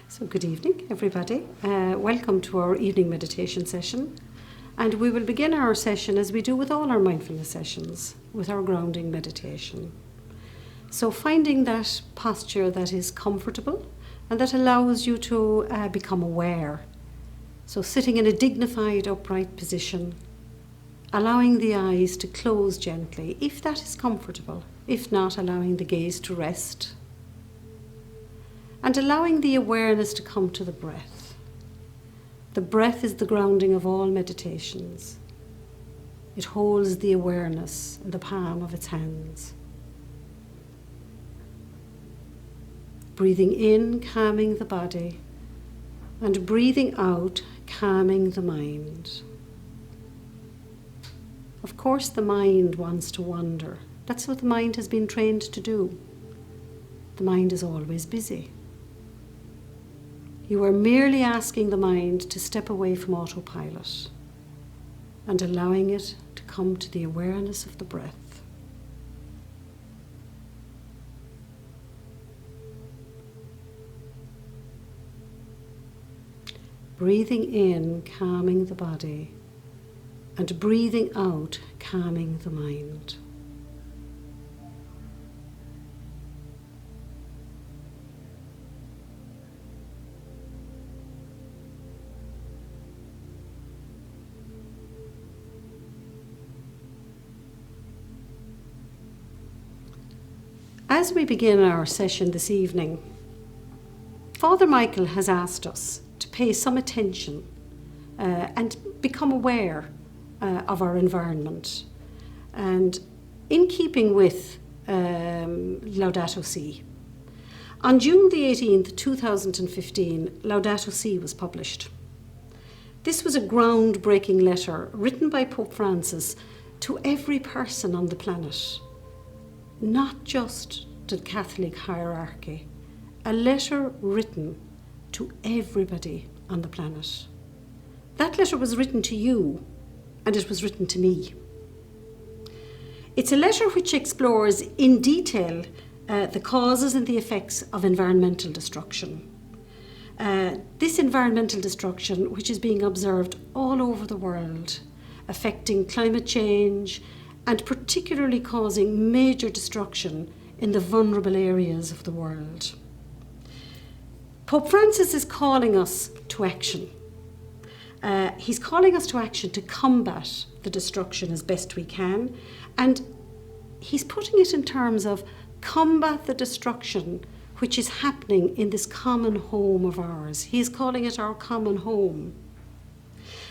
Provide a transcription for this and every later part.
So good evening, everybody. Welcome to our evening meditation session. And we will begin our session as we do with all our mindfulness sessions, with our grounding meditation. So finding that posture that is comfortable and that allows you to become aware. So sitting in a dignified, upright position, allowing the eyes to close gently, if that is comfortable. If not, allowing the gaze to rest. And allowing the awareness to come to the breath. The breath is the grounding of all meditations. It holds the awareness in the palm of its hands. Breathing in, calming the body, and breathing out, calming the mind. Of course, the mind wants to wander. That's what the mind has been trained to do. The mind is always busy. You are merely asking the mind to step away from autopilot and allowing it to come to the awareness of the breath. Breathing in, calming the body, and breathing out, calming the mind. As we begin our session this evening, Father Michael has asked us to pay some attention and become aware of our environment. And in keeping with Laudato Si, on June the 18th, 2015, Laudato Si was published. This was a groundbreaking letter written by Pope Francis to every person on the planet. Not just to the Catholic hierarchy, a letter written to everybody on the planet. That letter was written to you, and it was written to me. It's a letter which explores in detail the causes and the effects of environmental destruction. This environmental destruction, which is being observed all over the world, affecting climate change, and particularly causing major destruction in the vulnerable areas of the world. Pope Francis is calling us to action. He's calling us to action to combat the destruction as best we can, and he's putting it in terms of combat the destruction which is happening in this common home of ours. He is calling it our common home.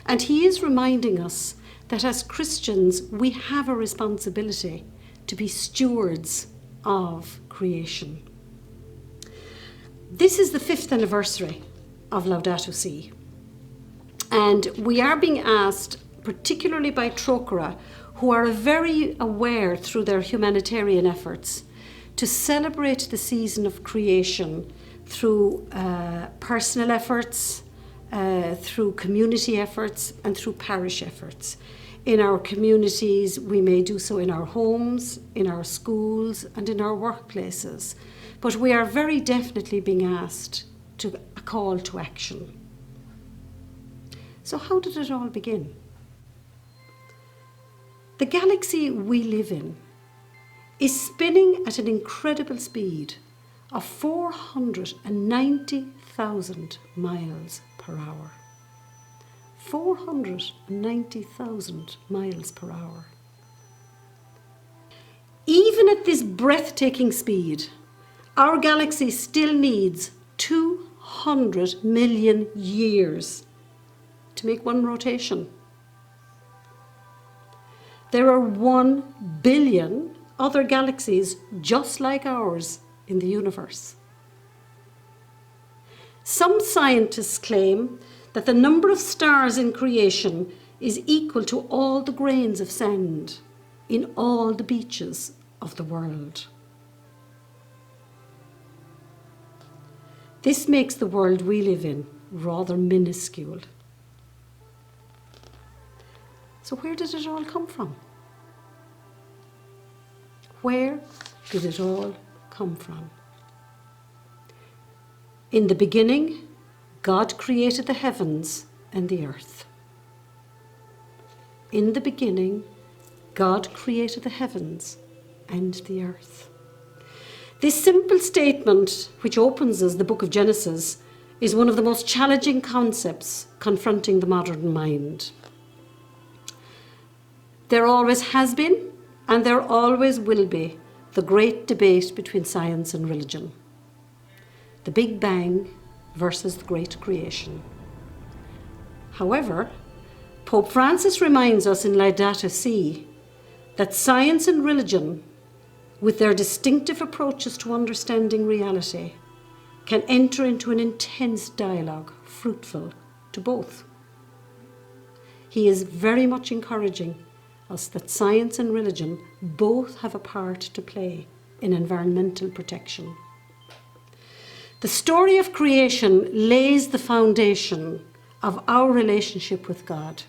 And he is reminding us that as Christians, we have a responsibility to be stewards of creation. This is the 5th anniversary of Laudato Si. And we are being asked, particularly by Trócaire, who are very aware through their humanitarian efforts, to celebrate the season of creation through personal efforts, through community efforts, and through parish efforts. In our communities, we may do so in our homes, in our schools, and in our workplaces. But we are very definitely being asked to a call to action. So how did it all begin? The galaxy we live in is spinning at an incredible speed of 490,000 miles per hour. 490,000 miles per hour. Even at this breathtaking speed, our galaxy still needs 200 million years to make one rotation. There are 1 billion other galaxies just like ours in the universe. Some scientists claim that the number of stars in creation is equal to all the grains of sand in all the beaches of the world. This makes the world we live in rather minuscule. So where did it all come from? Where did it all come from? In the beginning, God created the heavens and the earth. In the beginning, God created the heavens and the earth. This simple statement, which opens as the book of Genesis, is one of the most challenging concepts confronting the modern mind. There always has been, and there always will be, the great debate between science and religion. The Big Bang versus the Great Creation. However, Pope Francis reminds us in Laudato Si that science and religion, with their distinctive approaches to understanding reality, can enter into an intense dialogue, fruitful to both. He is very much encouraging us that science and religion both have a part to play in environmental protection. The story of creation lays the foundation of our relationship with God.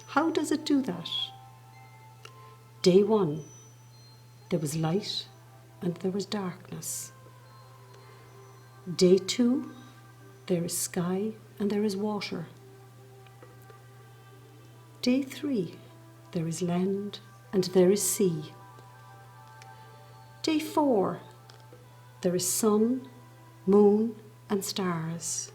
How does it do that? Day one, there was light and there was darkness. Day two, there is sky and there is water. Day three, there is land and there is sea. Day four, there is sun, moon and stars.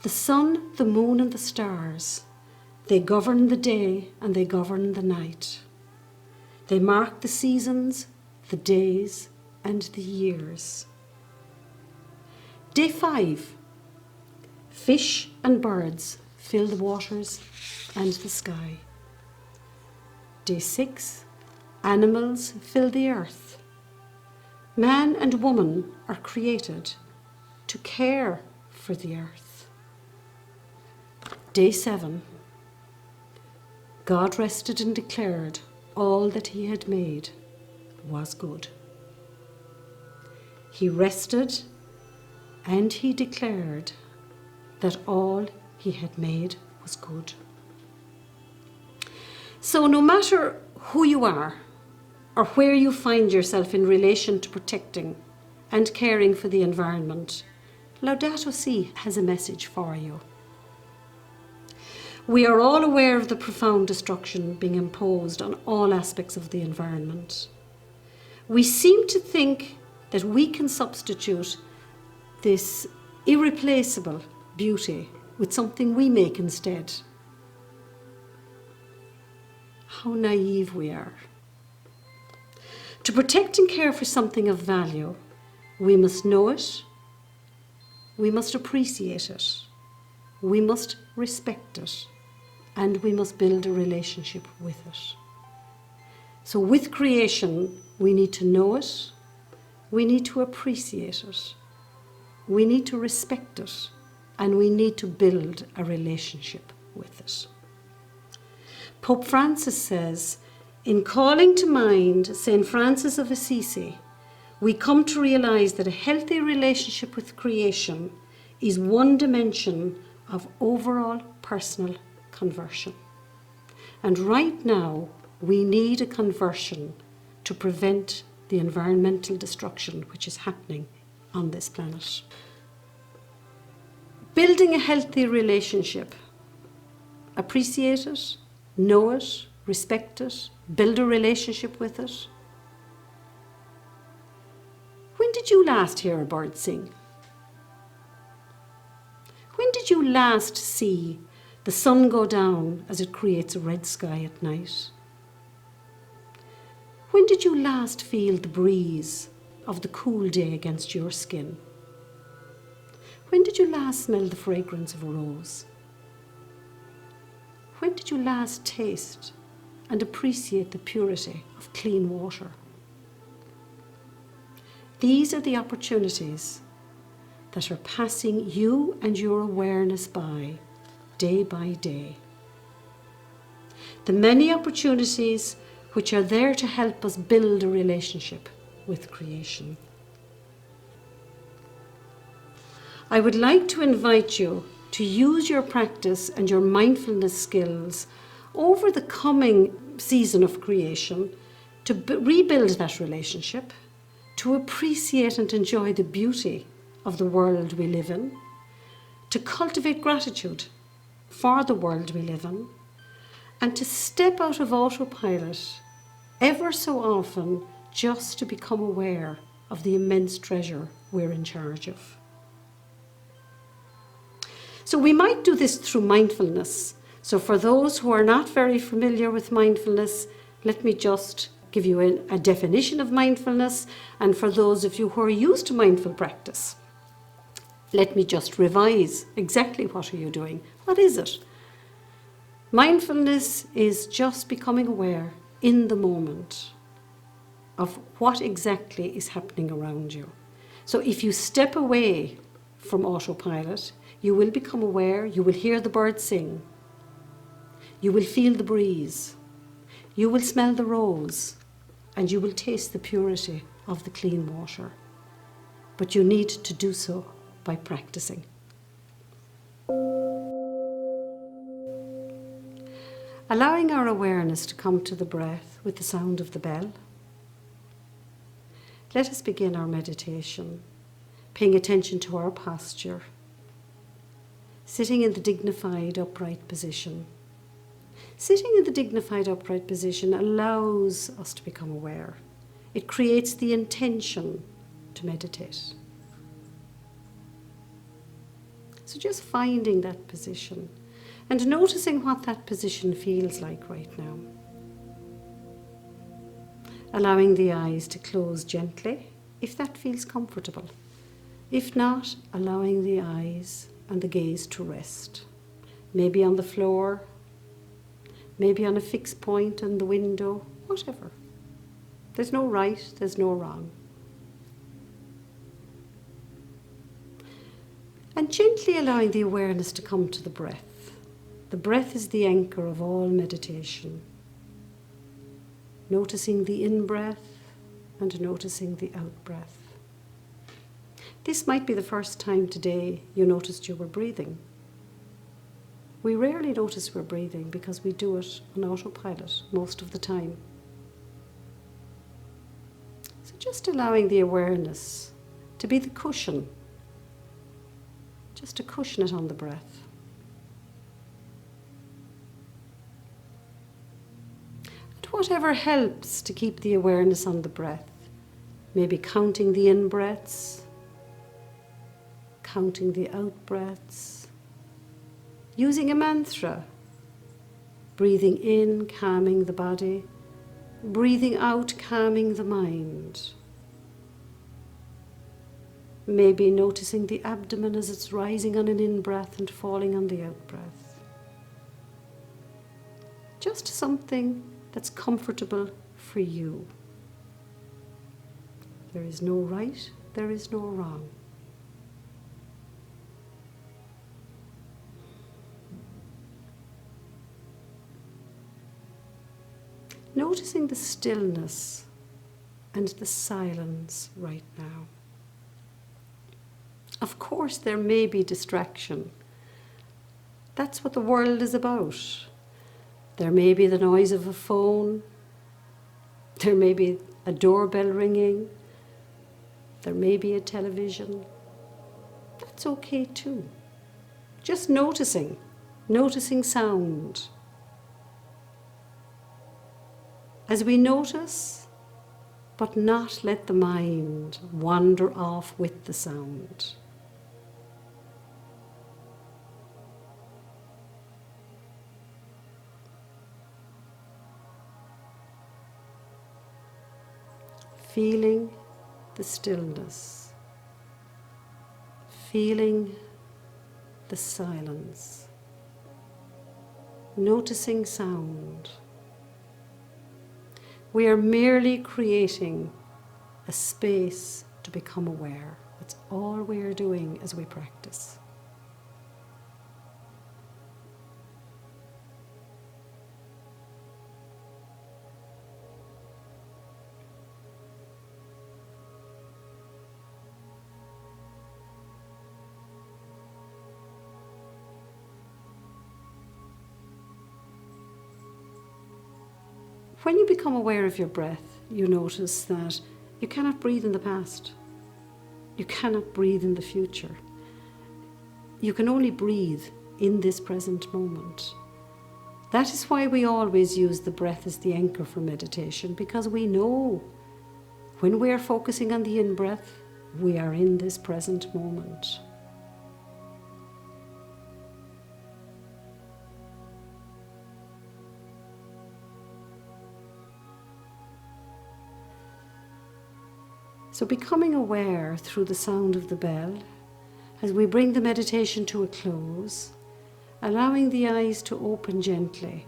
The sun, the moon and the stars, they govern the day and they govern the night. They mark the seasons, the days and the years. Day five, fish and birds fill the waters and the sky. Day six, animals fill the earth. Man and woman are created to care for the earth. Day seven, God rested and declared all that he had made was good. He rested and he declared that all he had made was good. So no matter who you are or where you find yourself in relation to protecting and caring for the environment, Laudato Si has a message for you. We are all aware of the profound destruction being imposed on all aspects of the environment. We seem to think that we can substitute this irreplaceable beauty with something we make instead. How naive we are. To protect and care for something of value, we must know it, we must appreciate it, we must respect it, and we must build a relationship with it. So with creation, we need to know it, we need to appreciate it, we need to respect it, and we need to build a relationship with it. Pope Francis says, in calling to mind St. Francis of Assisi, we come to realize that a healthy relationship with creation is one dimension of overall personal conversion. And right now, we need a conversion to prevent the environmental destruction which is happening on this planet. Building a healthy relationship, appreciate it, know it, respect it, build a relationship with it. When did you last hear a bird sing? When did you last see the sun go down as it creates a red sky at night? When did you last feel the breeze of the cool day against your skin? When did you last smell the fragrance of a rose? When did you last taste and appreciate the purity of clean water? These are the opportunities that are passing you and your awareness by day. The many opportunities which are there to help us build a relationship with creation. I would like to invite you to use your practice and your mindfulness skills over the coming season of creation to rebuild that relationship, to appreciate and enjoy the beauty of the world we live in, to cultivate gratitude for the world we live in, and to step out of autopilot ever so often just to become aware of the immense treasure we're in charge of. So we might do this through mindfulness. So for those who are not very familiar with mindfulness, let me just give you a definition of mindfulness. And for those of you who are used to mindful practice, let me just revise exactly what are you doing. What is it? Mindfulness is just becoming aware in the moment of what exactly is happening around you. So if you step away from autopilot, you will become aware, you will hear the birds sing, you will feel the breeze, you will smell the rose, and you will taste the purity of the clean water. But you need to do so by practicing. Allowing our awareness to come to the breath with the sound of the bell, let us begin our meditation, paying attention to our posture, sitting in the dignified upright position. Sitting in the dignified upright position allows us to become aware. It creates the intention to meditate. So just finding that position and noticing what that position feels like right now. Allowing the eyes to close gently if that feels comfortable. If not, allowing the eyes and the gaze to rest. Maybe on the floor, maybe on a fixed point in the window, whatever. There's no right, there's no wrong. And gently allowing the awareness to come to the breath. The breath is the anchor of all meditation. Noticing the in-breath and noticing the out-breath. This might be the first time today you noticed you were breathing. We rarely notice we're breathing because we do it on autopilot most of the time. So just allowing the awareness to be the cushion, just to cushion it on the breath. And whatever helps to keep the awareness on the breath, maybe counting the in-breaths, counting the out-breaths, using a mantra, breathing in, calming the body, breathing out, calming the mind. Maybe noticing the abdomen as it's rising on an in-breath and falling on the out-breath. Just something that's comfortable for you. There is no right, there is no wrong. Noticing the stillness and the silence right now. Of course, there may be distraction. That's what the world is about. There may be the noise of a phone. There may be a doorbell ringing. There may be a television. That's okay too. Just noticing sound. As we notice, but not let the mind wander off with the sound. Feeling the stillness, feeling the silence, noticing sound. We are merely creating a space to become aware. That's all we are doing as we practice. When you become aware of your breath, you notice that you cannot breathe in the past. You cannot breathe in the future. You can only breathe in this present moment. That is why we always use the breath as the anchor for meditation, because we know when we are focusing on the in-breath, we are in this present moment. So becoming aware through the sound of the bell, as we bring the meditation to a close, allowing the eyes to open gently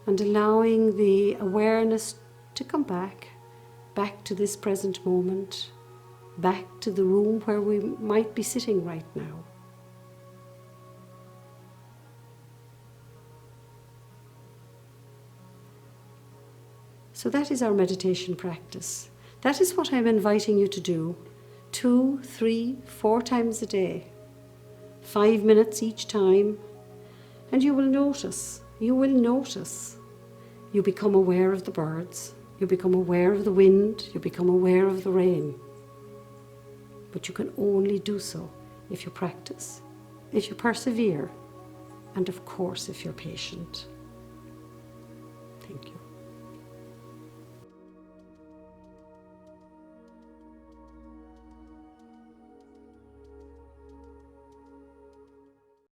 and allowing the awareness to come back to this present moment, back to the room where we might be sitting right now. So that is our meditation practice. That is what I'm inviting you to do 2, 3, 4 times a day, 5 minutes each time, and you will notice. You become aware of the birds, you become aware of the wind, you become aware of the rain. But you can only do so if you practice, if you persevere, and of course if you're patient. Thank you.